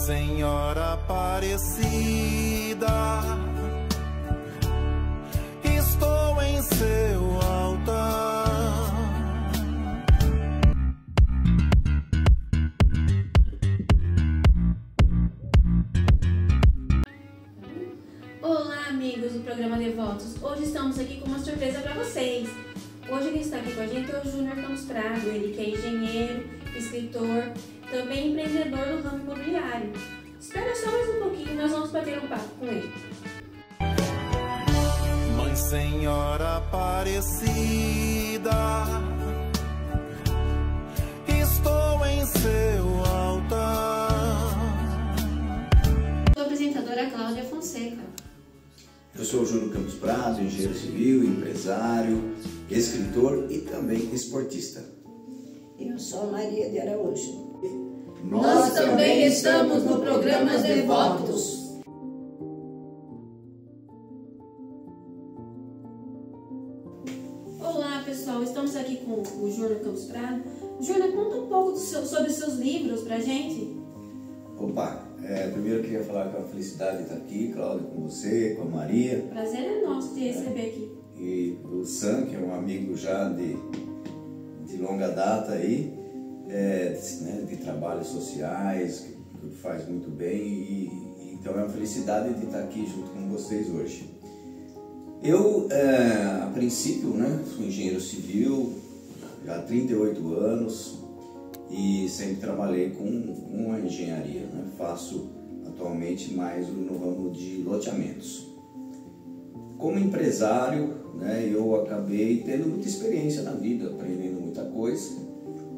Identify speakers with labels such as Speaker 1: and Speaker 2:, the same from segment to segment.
Speaker 1: Senhora Aparecida, estou em seu altar.
Speaker 2: Olá, amigos do programa Devotos. Hoje estamos aqui com uma surpresa para vocês. Hoje quem está aqui com a gente é o Júnior Campos Prado, ele que é engenheiro, escritor, também empreendedor no ramo imobiliário. Espera só mais um pouquinho e nós vamos bater um papo com ele.
Speaker 1: Mãe Senhora Aparecida, estou em seu altar.
Speaker 2: Sou a apresentadora Cláudia Fonseca.
Speaker 3: Eu sou o Júnior Campos Prado, engenheiro civil, empresário, escritor e também esportista.
Speaker 4: Eu sou a Maria de Araújo.
Speaker 5: Nós também estamos no programa Devotos.
Speaker 2: Olá, pessoal. Estamos aqui com o Júnior Campos Prado. Júnior, conta um pouco sobre os seus livros pra gente.
Speaker 3: Opa, primeiro eu queria falar que é uma felicidade estar aqui, Cláudia, com você, com a Maria.
Speaker 2: O prazer é nosso te receber aqui.
Speaker 3: E o Sam, que é um amigo já de longa data aí, de trabalhos sociais, que faz muito bem, então é uma felicidade de estar aqui junto com vocês hoje. Eu, a princípio, sou engenheiro civil, já há 38 anos e sempre trabalhei com a engenharia, faço atualmente mais no ramo de loteamentos. Como empresário, eu acabei tendo muita experiência na vida, aprendendo muita coisa.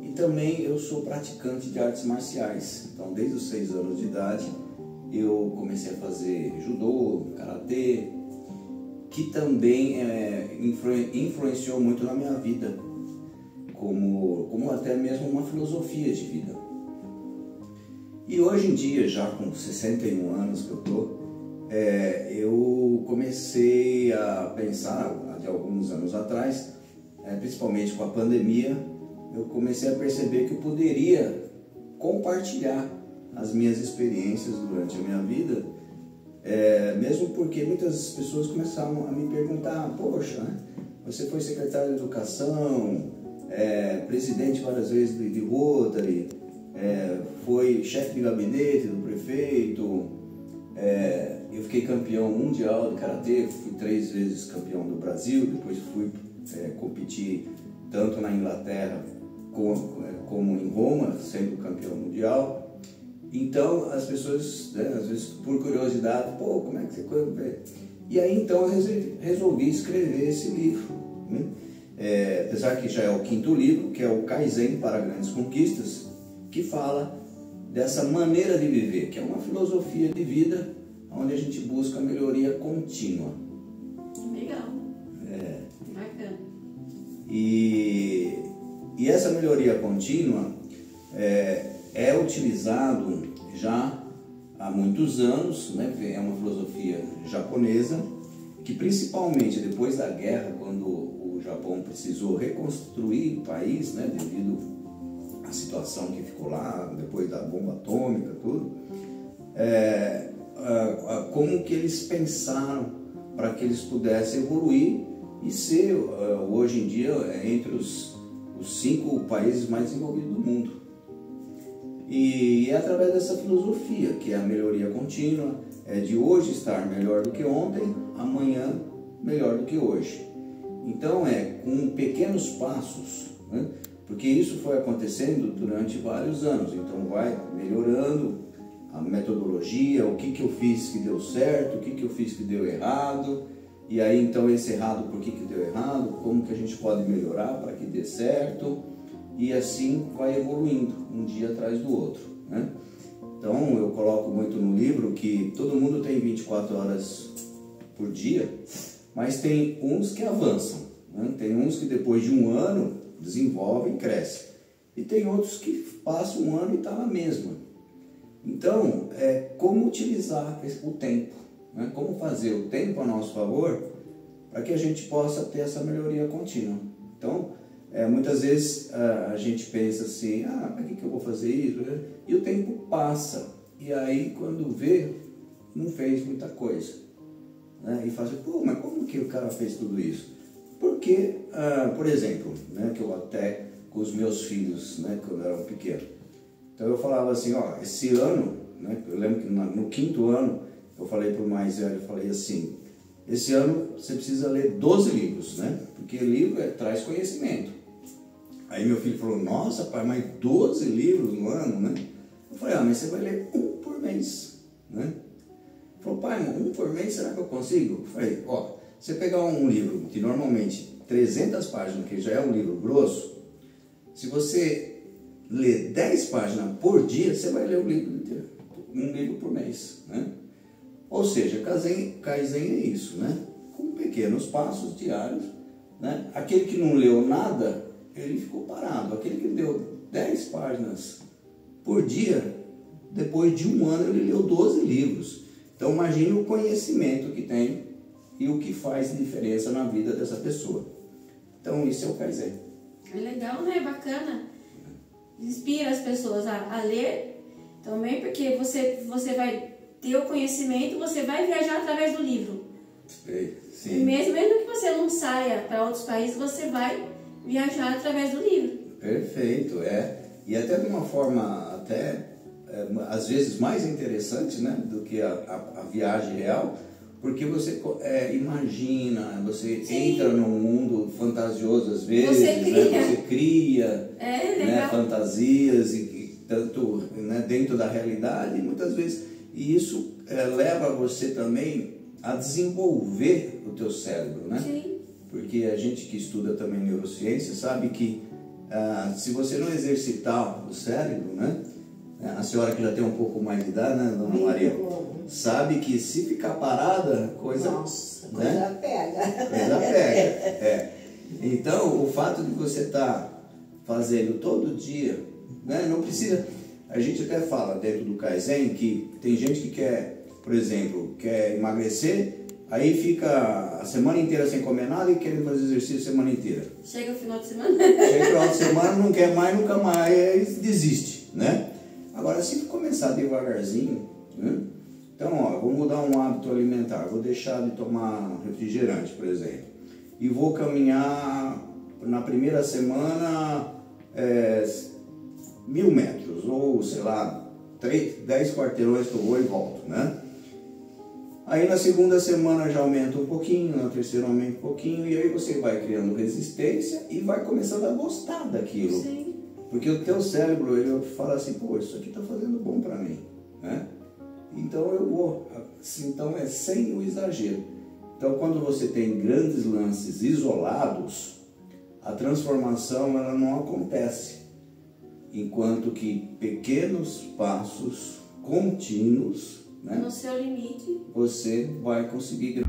Speaker 3: E também eu sou praticante de artes marciais. Então, desde os 6 anos de idade, eu comecei a fazer judô, karatê, que também influenciou muito na minha vida, como até mesmo uma filosofia de vida. E hoje em dia, já com 61 anos que eu tô, eu comecei a pensar, de alguns anos atrás, principalmente com a pandemia, eu comecei a perceber que eu poderia compartilhar as minhas experiências durante a minha vida, mesmo porque muitas pessoas começavam a me perguntar: poxa, você foi secretário de educação, presidente várias vezes de Rotary, foi chefe de gabinete do prefeito, eu fiquei campeão mundial de karatê, fui 3 vezes campeão do Brasil, depois fui competir tanto na Inglaterra como em Roma, sendo campeão mundial. Então as pessoas, às vezes por curiosidade, como é que você... E aí então eu resolvi escrever esse livro, apesar que já é o 5º livro, que é o Kaizen para Grandes Conquistas, que fala dessa maneira de viver, que é uma filosofia de vida, onde a gente busca a melhoria contínua.
Speaker 2: Legal. Bacana.
Speaker 3: E essa melhoria contínua é utilizado já há muitos anos, é uma filosofia japonesa, que principalmente depois da guerra, quando o Japão precisou reconstruir o país, devido à situação que ficou lá, depois da bomba atômica, tudo, como que eles pensaram para que eles pudessem evoluir e ser, hoje em dia, entre os 5 países mais desenvolvidos do mundo. E é através dessa filosofia, que é a melhoria contínua, de hoje estar melhor do que ontem, amanhã melhor do que hoje. Então com pequenos passos, porque isso foi acontecendo durante vários anos, então vai melhorando a metodologia, o que eu fiz que deu certo, o que eu fiz que deu errado, e aí então esse errado, por que deu errado, como que a gente pode melhorar para que dê certo, e assim vai evoluindo, um dia atrás do outro. Então eu coloco muito no livro que todo mundo tem 24 horas por dia, mas tem uns que avançam, tem uns que depois de um ano desenvolvem e crescem, e tem outros que passam um ano e está na mesma. Então, como utilizar o tempo, como fazer o tempo a nosso favor para que a gente possa ter essa melhoria contínua. Então, muitas vezes a gente pensa assim, para que eu vou fazer isso? E o tempo passa, e aí quando vê, não fez muita coisa. Né? E fala assim, pô, mas como que o cara fez tudo isso? Porque, por exemplo, né, que eu até com os meus filhos, né, quando eram pequenos, então eu falava assim, ó, esse ano, né, eu lembro que no 5º ano, eu falei para o mais velho, eu falei assim, esse ano você precisa ler 12 livros, né? Porque livro traz conhecimento. Aí meu filho falou, nossa pai, mas 12 livros no ano, né? Eu falei, mas você vai ler 1 por mês, né? Ele falou, pai, 1 por mês, será que eu consigo? Eu falei, ó, você pegar um livro que normalmente 300 páginas, que já é um livro grosso, se você ler 10 páginas por dia, você vai ler um livro por mês, né? Ou seja, Kaizen é isso, né? Com pequenos passos diários, né? Aquele que não leu nada, ele ficou parado. Aquele que leu 10 páginas por dia, depois de 1 ano ele leu 12 livros. Então imagine o conhecimento que tem e o que faz diferença na vida dessa pessoa. Então isso é o Kaizen.
Speaker 2: É legal, né? Bacana. Inspira as pessoas a ler também, porque você vai ter o conhecimento, você vai viajar através do livro.
Speaker 3: Sim.
Speaker 2: Mesmo que você não saia para outros países, você vai viajar através do livro.
Speaker 3: Perfeito, E até de uma forma, às vezes mais interessante, né, do que a viagem real, porque você imagina, você entra num mundo fantasioso às vezes, você cria né, fantasias e tanto né, dentro da realidade, e muitas vezes e isso leva você também a desenvolver o teu cérebro, né?
Speaker 2: Sim.
Speaker 3: Porque a gente que estuda também neurociência sabe que se você não exercitar o cérebro, né? A senhora que já tem um pouco mais de idade, né, dona Maria? Sabe que se ficar parada, coisa
Speaker 4: pega.
Speaker 3: Coisa pega. Então, o fato de você estar fazendo todo dia, né, não precisa... A gente até fala dentro do Kaizen que tem gente que quer, por exemplo, quer emagrecer, aí fica a semana inteira sem comer nada e querendo fazer exercício a semana inteira.
Speaker 2: Chega o final de semana.
Speaker 3: Chega o final de semana, não quer mais, nunca mais, desiste, né? Agora, se começar devagarzinho, né? Então, ó, vou mudar um hábito alimentar, vou deixar de tomar refrigerante, por exemplo, e vou caminhar na primeira semana 1000 metros, ou sei lá, 10 quarteirões que eu vou e volto, né? Aí na segunda semana já aumenta um pouquinho, na terceira aumenta um pouquinho, e aí você vai criando resistência e vai começando a gostar daquilo.
Speaker 2: Sim.
Speaker 3: Porque o teu cérebro, ele fala assim, pô, isso aqui tá fazendo bom para mim, né? Então eu vou, então é sem o exagero. Então quando você tem grandes lances isolados, a transformação ela não acontece. Enquanto que pequenos passos contínuos, né,
Speaker 2: no seu limite,
Speaker 3: você vai conseguir.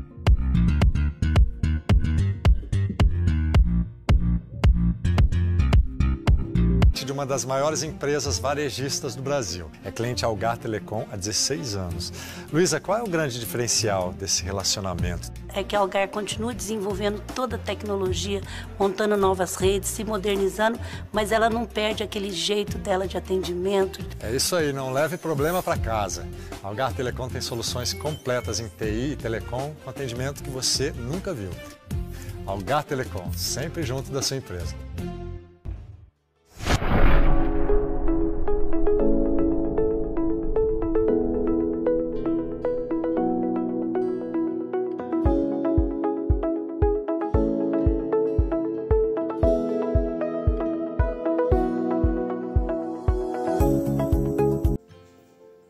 Speaker 6: De uma das maiores empresas varejistas do Brasil. É cliente Algar Telecom há 16 anos. Luísa, qual é o grande diferencial desse relacionamento?
Speaker 7: É que a Algar continua desenvolvendo toda a tecnologia, montando novas redes, se modernizando, mas ela não perde aquele jeito dela de atendimento.
Speaker 6: É isso aí, não leve problema para casa. A Algar Telecom tem soluções completas em TI e telecom com atendimento que você nunca viu. Algar Telecom, sempre junto da sua empresa.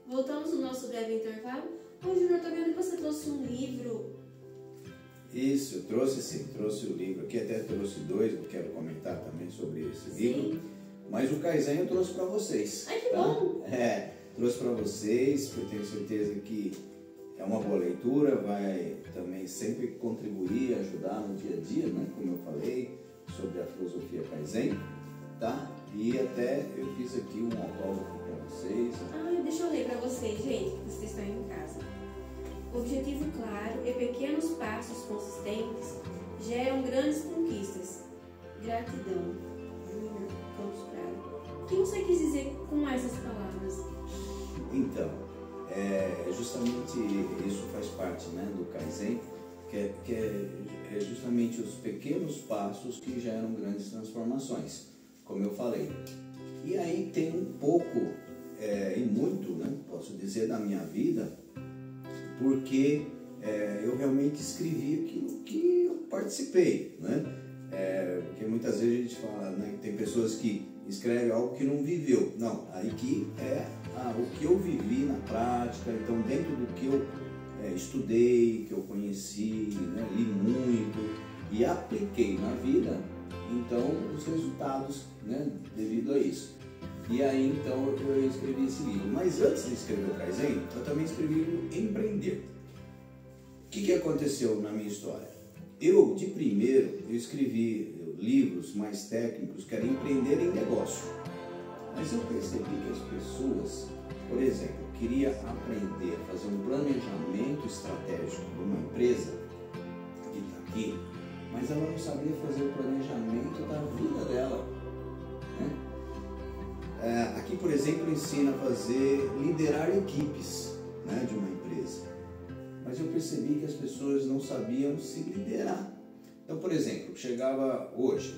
Speaker 2: Voltamos no nosso breve intervalo. Ô, Júnior, eu tô vendo que você trouxe um livro.
Speaker 3: Isso, eu trouxe sim, trouxe o livro aqui, até trouxe 2, eu quero comentar também sobre esse livro. Mas o Kaizen eu trouxe para vocês.
Speaker 2: Ai, que bom!
Speaker 3: Trouxe para vocês, porque eu tenho certeza que é uma boa leitura, vai também sempre contribuir, ajudar no dia a dia, né? Como eu falei, sobre a filosofia Kaizen, tá? E até eu fiz aqui um autógrafo para vocês.
Speaker 2: Deixa eu ler para vocês, gente, que vocês estão em casa. Objetivo claro e pequenos passos consistentes geram grandes conquistas. Gratidão. Júnior Campos Prado. O que você quis dizer com essas palavras?
Speaker 3: Então, justamente isso faz parte, né, do Kaizen, que é justamente os pequenos passos que geram grandes transformações, como eu falei. E aí tem um pouco, e muito, né, posso dizer, da minha vida, porque eu realmente escrevi aquilo que eu participei, né? Porque muitas vezes a gente fala, né, que tem pessoas que escrevem algo que não viveu. Não, aí que o que eu vivi na prática, então dentro do que eu estudei, que eu conheci, né, li muito e apliquei na vida, então os resultados, né, devido a isso. E aí então eu escrevi esse livro. Mas antes de escrever o Kaizen, eu também escrevi o Empreender. O que aconteceu na minha história? Eu, de primeiro, eu escrevi livros mais técnicos que era empreender em negócio. Mas eu percebi que as pessoas, por exemplo, queriam aprender a fazer um planejamento estratégico de uma empresa que está aqui, mas ela não sabia fazer o planejamento da vida dela, né? Aqui, por exemplo, ensina a liderar equipes, né, de uma empresa. Mas eu percebi que as pessoas não sabiam se liderar. Então, por exemplo, chegava hoje,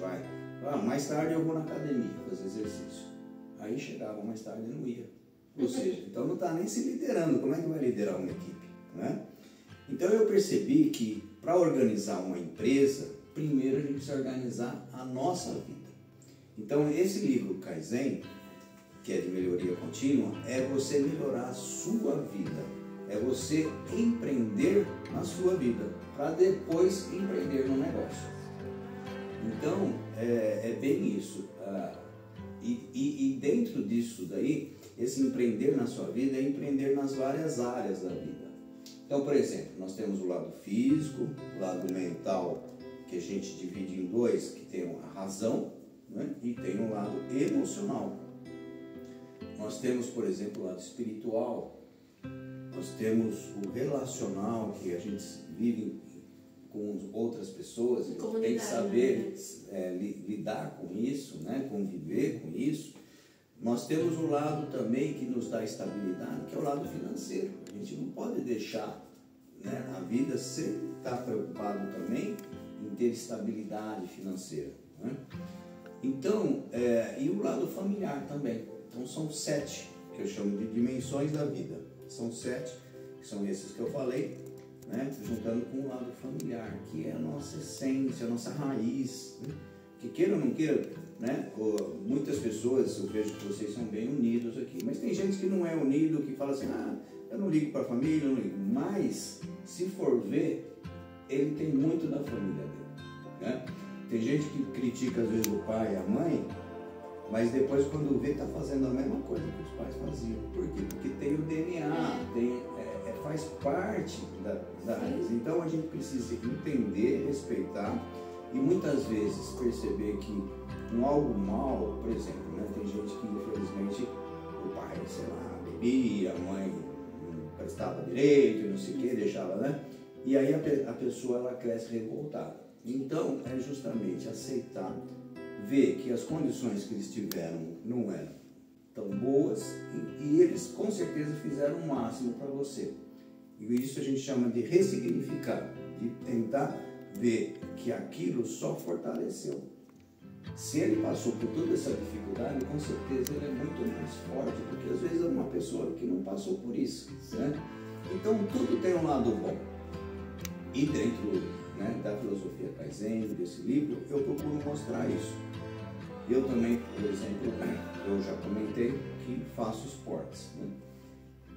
Speaker 3: mais tarde eu vou na academia fazer exercício. Aí chegava mais tarde e não ia. Ou seja, então não está nem se liderando. Como é que vai liderar uma equipe, né? Então eu percebi que para organizar uma empresa, primeiro a gente precisa organizar a nossa vida. Então esse livro Kaizen, que é de melhoria contínua, é você melhorar a sua vida. É você empreender na sua vida, para depois empreender no negócio. Então, é bem isso. E dentro disso daí, esse empreender na sua vida é empreender nas várias áreas da vida. Então, por exemplo, nós temos o lado físico, o lado mental, que a gente divide em dois, que tem a razão, né? E tem o lado emocional. Nós temos, por exemplo, o lado espiritual. Nós temos o relacional, que a gente vive com outras pessoas, a gente tem que saber lidar com isso, né? Conviver com isso. Nós temos um lado também que nos dá estabilidade, que é o lado financeiro. A gente não pode deixar, né, a vida sem estar preocupado também em ter estabilidade financeira, né? Então, e o lado familiar também. Então são 7, que eu chamo de dimensões da vida. São 7, que são esses que eu falei, né? Juntando com o lado familiar, que é a nossa essência, a nossa raiz, né? Que queira ou não queira, né? Muitas pessoas, eu vejo que vocês são bem unidos aqui, mas tem gente que não é unido, que fala assim, eu não ligo para a família, eu não ligo. Mas, se for ver, ele tem muito da família dele, né? Tem gente que critica às vezes o pai e a mãe, mas depois quando vê, está fazendo a mesma coisa que os pais faziam. Por quê? Porque tem o DNA, faz parte da raiz. Então a gente precisa entender, respeitar e muitas vezes perceber que um algo mal, por exemplo, né, tem gente que infelizmente o pai, sei lá, bebia, a mãe não prestava direito, não sei o que, deixava, né? E aí a pessoa ela cresce revoltada. Então é justamente aceitar, ver que as condições que eles tiveram não eram tão boas e eles com certeza fizeram o máximo para você. E isso a gente chama de ressignificar, de tentar ver que aquilo só fortaleceu. Se ele passou por toda essa dificuldade, com certeza ele é muito mais forte, porque às vezes é uma pessoa que não passou por isso, né? Então tudo tem um lado bom. E dentro, né, da filosofia Kaizen, desse livro, eu procuro mostrar isso. Eu também, por exemplo, eu já comentei que faço esportes, né?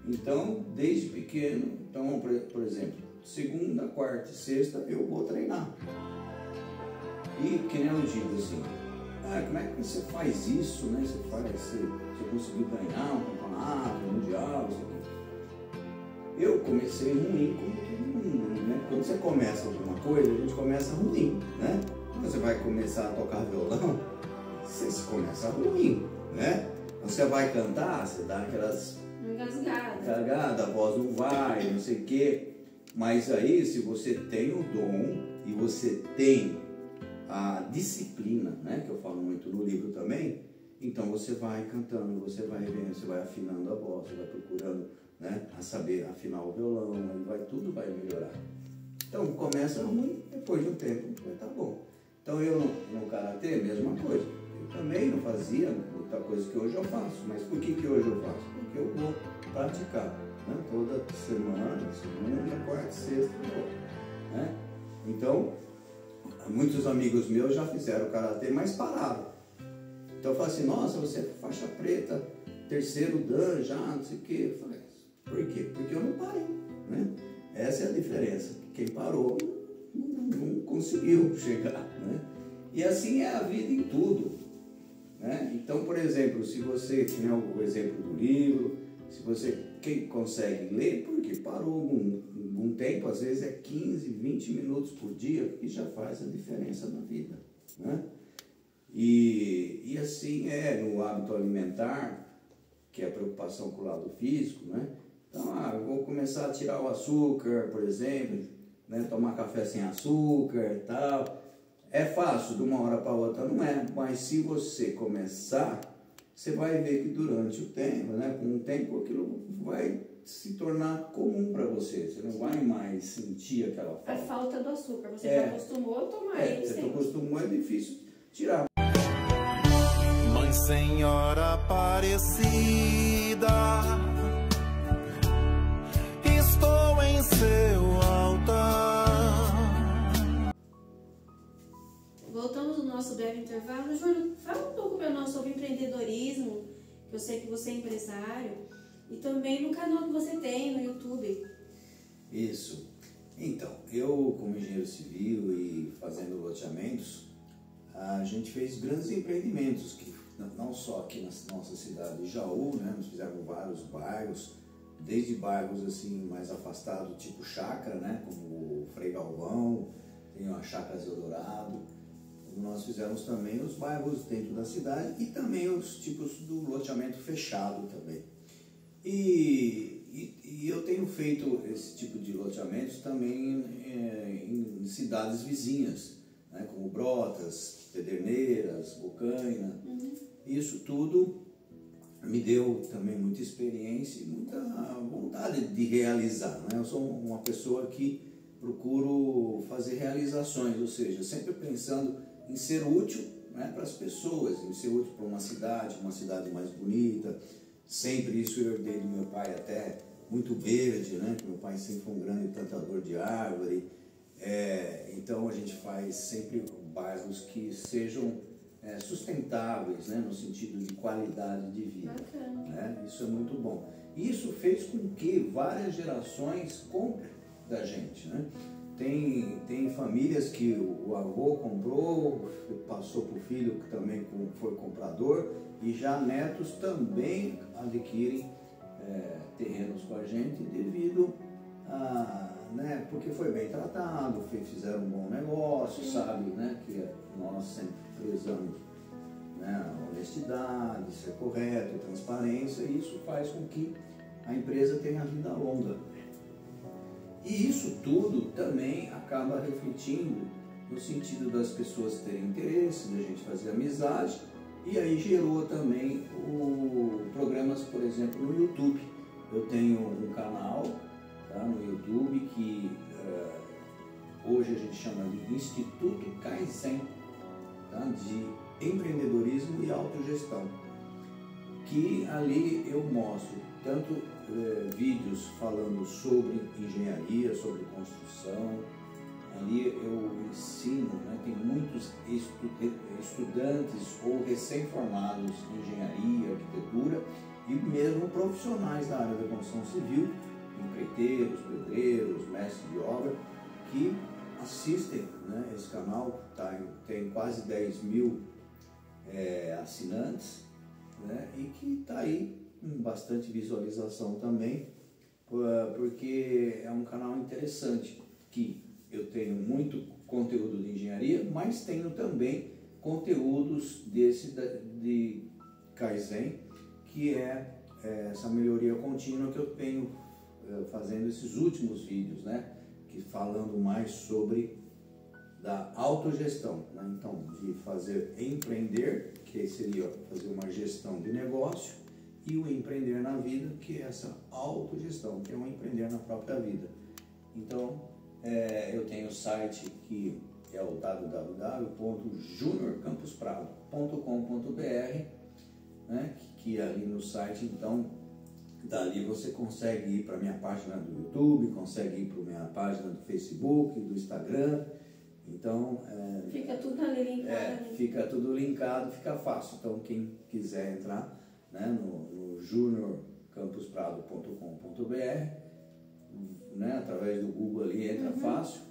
Speaker 3: Então, desde pequeno, então, por exemplo, segunda, quarta e sexta eu vou treinar. E que nem eu digo assim, como é que você faz isso, né? Você conseguiu ganhar um campeonato, um mundial, isso aqui. Eu comecei ruim como todo mundo, né? Quando você começa alguma coisa, a gente começa ruim, né? Quando você vai começar a tocar violão, você começa ruim, né? Quando você vai cantar, você dá aquelas engasgada, a voz não vai, não sei o quê. Mas aí, se você tem o dom e você tem a disciplina, né, que eu falo muito no livro também, Então você vai cantando, você vai vendo, você vai afinando a voz, você vai procurando, né, a saber afinar o violão, aí tudo vai melhorar. Então começa ruim, depois de um tempo vai estar bom. Então eu no karatê, mesma coisa. Eu também não fazia muita coisa que hoje eu faço, mas por que hoje eu faço? Porque eu vou praticar, né? Toda semana, segunda, quarta, sexta, né? Então, muitos amigos meus já fizeram karatê, mas pararam. Então eu falo assim, nossa, você é faixa preta, terceiro dan já, não sei o quê. Eu falei, por quê? Porque eu não parei, né? Essa é a diferença. Quem parou não conseguiu chegar, né? E assim é a vida em tudo, né? Então, por exemplo, se você tem o exemplo do livro, se você quem consegue ler, porque parou um tempo, às vezes é 15, 20 minutos por dia, que já faz a diferença na vida, né? E assim é no hábito alimentar, que é a preocupação com o lado físico, né? Então, eu vou começar a tirar o açúcar, por exemplo, né? Tomar café sem açúcar e tal. É fácil, de uma hora para outra não é, mas se você começar, você vai ver que durante o tempo, né? Com o tempo, aquilo vai se tornar comum para você. Você não vai mais sentir aquela falta.
Speaker 2: A falta do açúcar, você já acostumou a tomar ele
Speaker 3: você
Speaker 2: sempre.
Speaker 3: acostumou, é difícil tirar.
Speaker 1: Mãe Senhora Aparecida, estou em seu altar.
Speaker 2: Voltamos no nosso breve intervalo. Júnior, fala um pouco para nós sobre empreendedorismo, que eu sei que você é empresário, e também no canal que você tem no YouTube.
Speaker 3: Isso. Então, eu como engenheiro civil e fazendo loteamentos, a gente fez grandes empreendimentos, que não só aqui na nossa cidade de Jaú, né? Nós fizemos vários bairros, desde bairros assim mais afastados, tipo chácara, né? Como o Frei Galvão, tem a Chácara Eldorado. Nós fizemos também os bairros dentro da cidade e também os tipos do loteamento fechado também. E eu tenho feito esse tipo de loteamentos também em cidades vizinhas, né, como Brotas, Pederneiras, Bocaina. Isso tudo me deu também muita experiência e muita vontade de realizar, né? Eu sou uma pessoa que procuro fazer realizações, ou seja, sempre pensando em ser útil, né, para as pessoas, em ser útil para uma cidade mais bonita. Sempre isso eu herdei do meu pai, até muito verde, né? Meu pai sempre foi um grande plantador de árvore. Então a gente faz sempre bairros que sejam sustentáveis, né? No sentido de qualidade de vida. Né? Isso é muito bom. Isso fez com que várias gerações comprem da gente, né? Tem famílias que o avô comprou, passou para o filho que também foi comprador, e já netos também adquirem terrenos com a gente devido a, né, porque foi bem tratado, fizeram um bom negócio, sabe, né, que nós sempre prezamos, né, a honestidade, ser correto, transparência, e isso faz com que a empresa tenha vida longa. E isso tudo também acaba refletindo no sentido das pessoas terem interesse, da gente fazer amizade, e aí gerou também programas, por exemplo, no YouTube. Eu tenho um canal, tá, no YouTube que hoje a gente chama de Instituto Kaizen, tá, de empreendedorismo e autogestão, que ali eu mostro tanto vídeos falando sobre engenharia, sobre construção. Ali eu ensino, né, tem muitos estudantes ou recém-formados em engenharia, arquitetura e mesmo profissionais da área da construção civil, empreiteiros, pedreiros, mestres de obra, que assistem, né, esse canal. Tem quase 10 mil assinantes, né, e que está aí com bastante visualização também, porque é um canal interessante, que eu tenho muito conteúdo de engenharia, mas tenho também conteúdos de Kaizen, que é essa melhoria contínua que eu venho fazendo esses últimos vídeos, né? Que falando mais sobre da autogestão, né? Então, de fazer empreender, que seria fazer uma gestão de negócio, e o empreender na vida, que é essa autogestão, que é um empreender na própria vida. Então, eu tenho o site que é o www.juniorcampusprado.com.br, né? Que ali no site, então, dali você consegue ir para a minha página do YouTube, consegue ir para a minha página do Facebook, do Instagram. Então,
Speaker 2: fica tudo ali linkado.
Speaker 3: Fica tudo linkado, fica fácil. Então, quem quiser entrar, né, no juniorcampusprado.com.br, né, através do Google ali, entra fácil,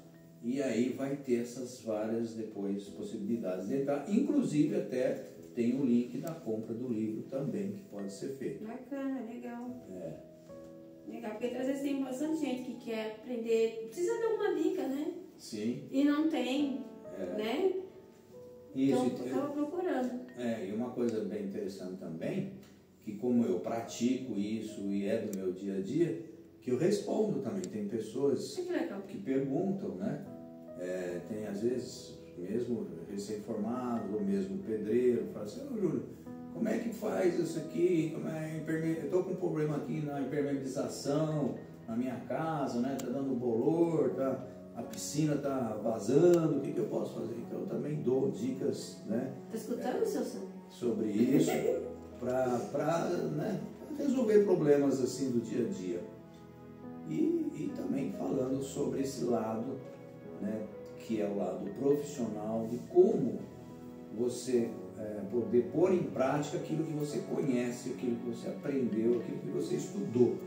Speaker 3: e aí vai ter essas várias depois possibilidades de entrar. Inclusive, até tem o link da compra do livro também, que pode ser feito.
Speaker 2: Bacana, legal. Legal, porque às vezes tem bastante gente que quer aprender, precisa de alguma dica, né?
Speaker 3: Sim.
Speaker 2: E não tem, né?
Speaker 3: Isso,
Speaker 2: então, eu estava procurando.
Speaker 3: E uma coisa bem interessante também, que como eu pratico isso e é do meu dia a dia, que eu respondo também. Tem pessoas que perguntam, né? Tem às vezes, mesmo recém-formado, ou mesmo pedreiro, fala assim: ô Júlio, como é que faz isso aqui? Eu estou com um problema aqui na impermeabilização, na minha casa, né? Tá dando bolor, a piscina está vazando, o que eu posso fazer? Então eu também dou dicas, né?
Speaker 2: Tá escutando, seu Sam?
Speaker 3: Sobre isso, para né, resolver problemas assim do dia a dia. E também falando sobre esse lado, né, que é o lado profissional, de como você poder pôr em prática aquilo que você conhece, aquilo que você aprendeu, aquilo que você estudou.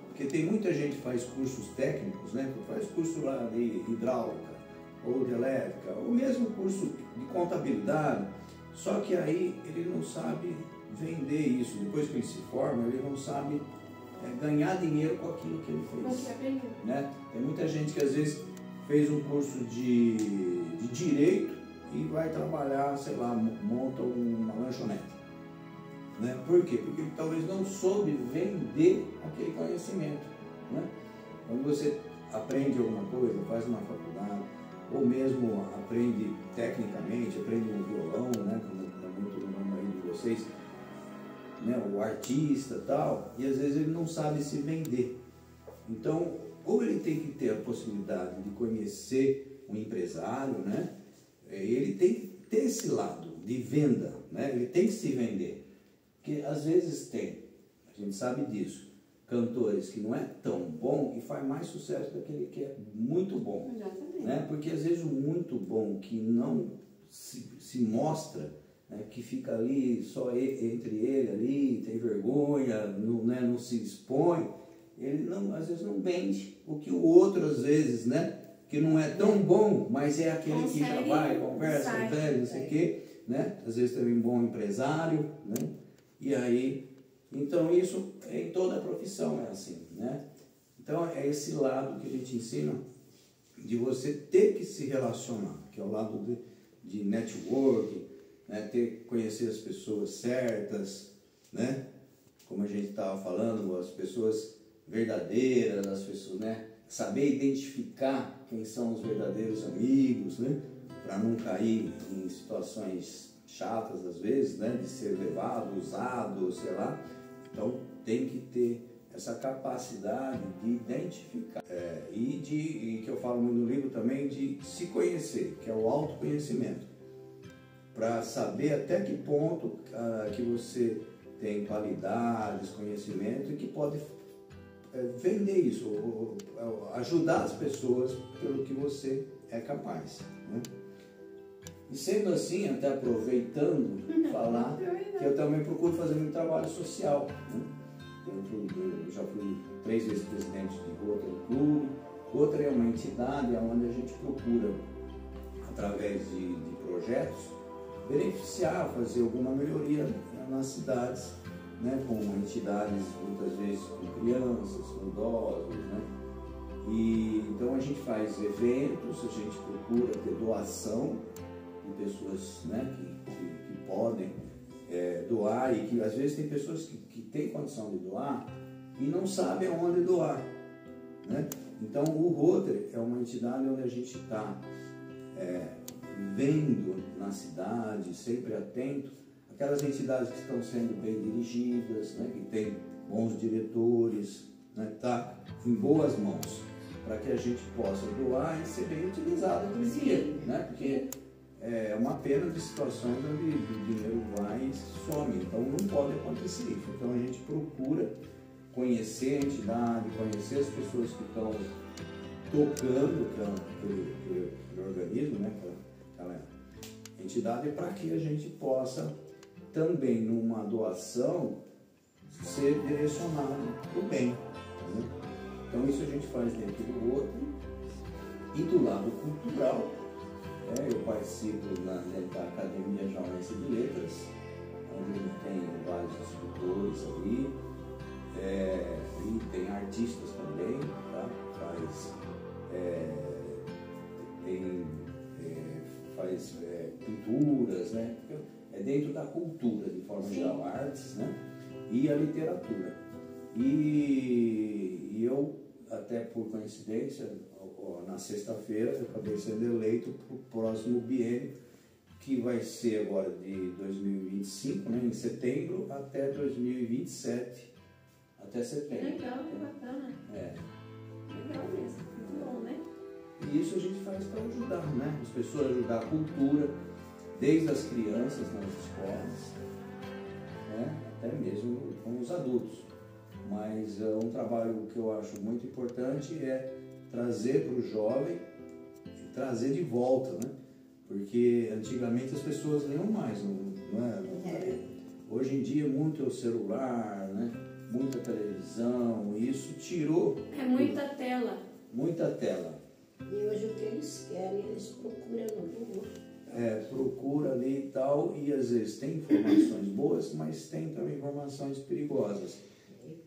Speaker 3: Porque tem muita gente que faz cursos técnicos, né? Faz curso lá de hidráulica, ou de elétrica, ou mesmo curso de contabilidade, só que aí ele não sabe vender isso. Depois que ele se forma, ele não sabe ganhar dinheiro com aquilo que ele fez. Né? Tem muita gente que às vezes fez um curso de direito e vai trabalhar, sei lá, monta uma lanchonete. Né? Por quê? Porque ele talvez não soube vender aquele conhecimento. Né? Quando você aprende alguma coisa, faz uma faculdade, ou mesmo aprende tecnicamente, aprende um violão, né? Como é muito no nome aí de vocês, né? O artista e tal, e às vezes ele não sabe se vender. Então, ou ele tem que ter a possibilidade de conhecer um empresário, né? Ele tem que ter esse lado de venda, né? Ele tem que se vender. Porque às vezes a gente sabe disso, cantores que não é tão bom e faz mais sucesso daquele que é muito bom.
Speaker 2: Exatamente.
Speaker 3: Né? Porque às vezes o muito bom que não se mostra, né? Que fica ali só entre ele ali, tem vergonha, não se expõe, ele às vezes não vende. O que o outro às vezes, né? Que não é tão bom, mas é aquele que já vai, conversa, velho, não sei o quê, né? Às vezes também um bom empresário, né? E aí, então isso em toda a profissão é assim, né? Então é esse lado que a gente ensina de você ter que se relacionar, que é o lado de networking, né? Conhecer as pessoas certas, né? Como a gente estava falando, as pessoas verdadeiras, as pessoas, né? Saber identificar quem são os verdadeiros amigos, né? Para não cair em situações chatas às vezes, né, de ser levado, usado, sei lá. Então tem que ter essa capacidade de identificar e que eu falo muito no livro também, de se conhecer, que é o autoconhecimento, para saber até que ponto que você tem qualidades, conhecimento e que pode vender isso, ou ajudar as pessoas pelo que você é capaz, né? E sendo assim, até aproveitando, falar que eu também procuro fazer um trabalho social. Né? Eu já fui 3 vezes presidente de Rotary Club. Rotary é uma entidade onde a gente procura, através de projetos, beneficiar, fazer alguma melhoria nas cidades, né? Com entidades, muitas vezes com crianças, com idosos, né? E então a gente faz eventos, a gente procura ter doação de pessoas, né, que podem doar, e que às vezes tem pessoas que têm condição de doar e não sabem aonde doar, né? Então o Rotary é uma entidade onde a gente está vendo na cidade, sempre atento, aquelas entidades que estão sendo bem dirigidas, né, que tem bons diretores, né, tá em boas mãos, para que a gente possa doar e ser bem utilizado aquele dinheiro, né, porque é uma pena de situações onde o dinheiro vai e some, então não pode acontecer isso. Então a gente procura conhecer a entidade, conhecer as pessoas que estão tocando aquele organismo, né, aquela entidade, para que a gente possa também, numa doação, ser direcionado para o bem. Né? Então isso a gente faz dentro do outro. E do lado cultural, eu participo da Academia Jaurense de Letras, onde tem vários escritores ali, e tem artistas também, tá? Faz pinturas, né? É dentro da cultura, de forma geral, artes, né? E a literatura. E eu, até por coincidência, na sexta-feira, eu acabei sendo eleito para o próximo biênio, que vai ser agora de 2025, né? Em setembro, até 2027, até setembro.
Speaker 2: Legal, que bacana. Legal mesmo, muito bom, né?
Speaker 3: E isso a gente faz para ajudar, né? As pessoas, ajudar a cultura, desde as crianças nas escolas, né? Até mesmo com os adultos. Mas um trabalho que eu acho muito importante é trazer para o jovem, trazer de volta, né? Porque antigamente as pessoas liam mais, não é? Hoje em dia muito é o celular, né? Muita televisão, e isso tirou...
Speaker 2: É muita tela.
Speaker 3: Muita tela.
Speaker 4: E hoje o que eles querem, eles procuram no Google.
Speaker 3: Procura ali e tal, e às vezes tem informações boas, mas tem também informações perigosas,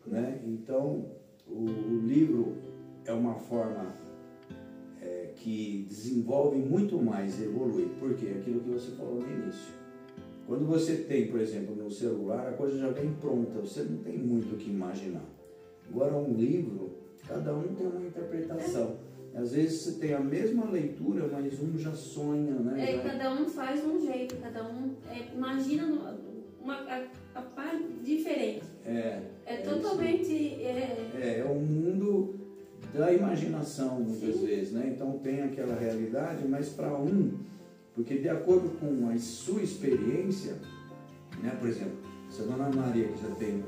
Speaker 3: né? Então, o livro é uma forma que desenvolve muito mais, evolui. Por quê? Aquilo que você falou no início. Quando você tem, por exemplo, no celular, a coisa já vem pronta, você não tem muito o que imaginar. Agora, um livro, cada um tem uma interpretação. Às vezes você tem a mesma leitura, mas um já sonha, né?
Speaker 2: Cada um faz um jeito, cada um imagina a parte diferente. Totalmente...
Speaker 3: É um mundo da imaginação, muitas vezes, né? Então tem aquela realidade, mas para porque de acordo com a sua experiência, né? Por exemplo, se a Dona Maria, que já tem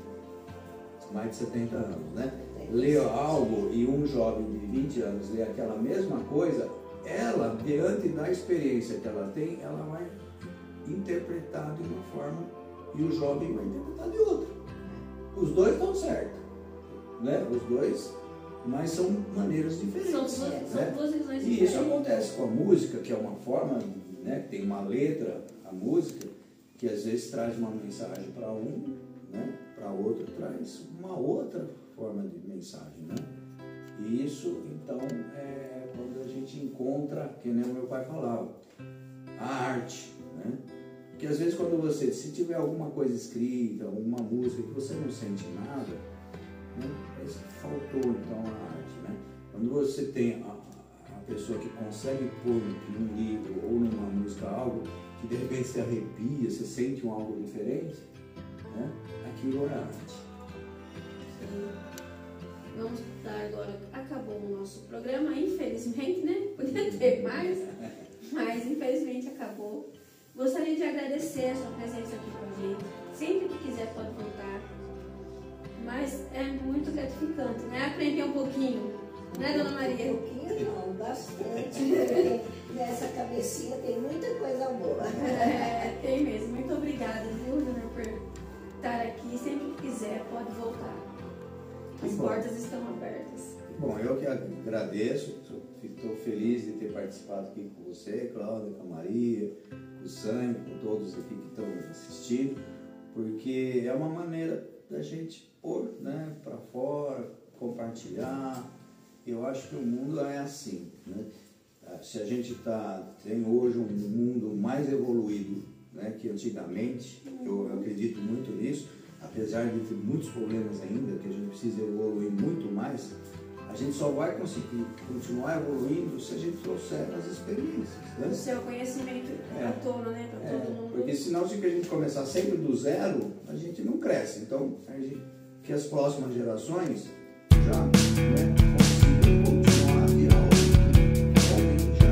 Speaker 3: mais de 70 anos, né? Lê algo e um jovem de 20 anos lê aquela mesma coisa, ela, diante da experiência que ela tem, ela vai interpretar de uma forma e o jovem vai interpretar de outra. Os dois estão certos, né? Os dois, mas são maneiras diferentes.
Speaker 2: São duas visões diferentes.
Speaker 3: E isso acontece com a música, que é uma forma, né? Tem uma letra, a música, que às vezes traz uma mensagem para né? Para outro traz uma outra forma de mensagem, né? E isso, então, é quando a gente encontra, que nem o meu pai falava, a arte, né? Porque às vezes quando se tiver alguma coisa escrita, alguma música que você não sente nada, né? Faltou então a arte, né? Quando você tem a pessoa que consegue pôr num livro ou numa música algo que de repente se arrepia, você sente algo diferente, né? Aquilo é arte.
Speaker 2: Vamos dar agora, acabou o nosso programa, infelizmente, né? Podia ter mais, mas infelizmente acabou. Gostaria de agradecer a sua presença aqui com a gente. Sempre que quiser pode voltar. Mas é muito gratificante, né? Aprender um pouquinho, né, Dona Maria?
Speaker 4: Um pouquinho não, bastante, porque nessa cabecinha tem muita coisa boa.
Speaker 2: Tem mesmo. Muito obrigada, viu, Júnior, por estar aqui. Sempre que quiser pode voltar. As portas estão abertas.
Speaker 3: Bom, eu que agradeço, estou feliz de ter participado aqui com você, Cláudia, com a Maria, com o Sânio, com todos aqui que estão assistindo, porque é uma maneira da gente pôr, né, para fora, compartilhar. Eu acho que o mundo é assim, né? Se a gente tem hoje um mundo mais evoluído, né, que antigamente, eu acredito muito nisso, apesar de ter muitos problemas ainda, que a gente precisa evoluir muito mais, A gente só vai conseguir continuar evoluindo se a gente trouxer as experiências, né?
Speaker 2: O seu conhecimento à tona, né? Para todo mundo.
Speaker 3: Porque senão, se a gente começar sempre do zero, a gente não cresce. Então, que as próximas gerações já, né, consigam continuar a virar alguém que já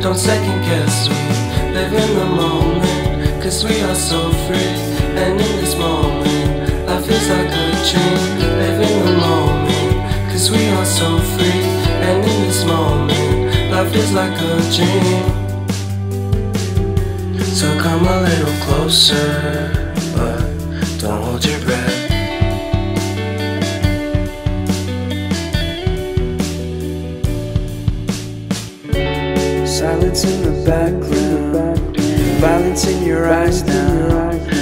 Speaker 8: Don't second guess me, live in the moment, cause we are so free. And in this moment, life is like a dream. Live in the moment, cause we are so free. And in this moment, life is like a dream. So come a little closer, but don't hold your breath. Silence in the background, violence in your eyes now.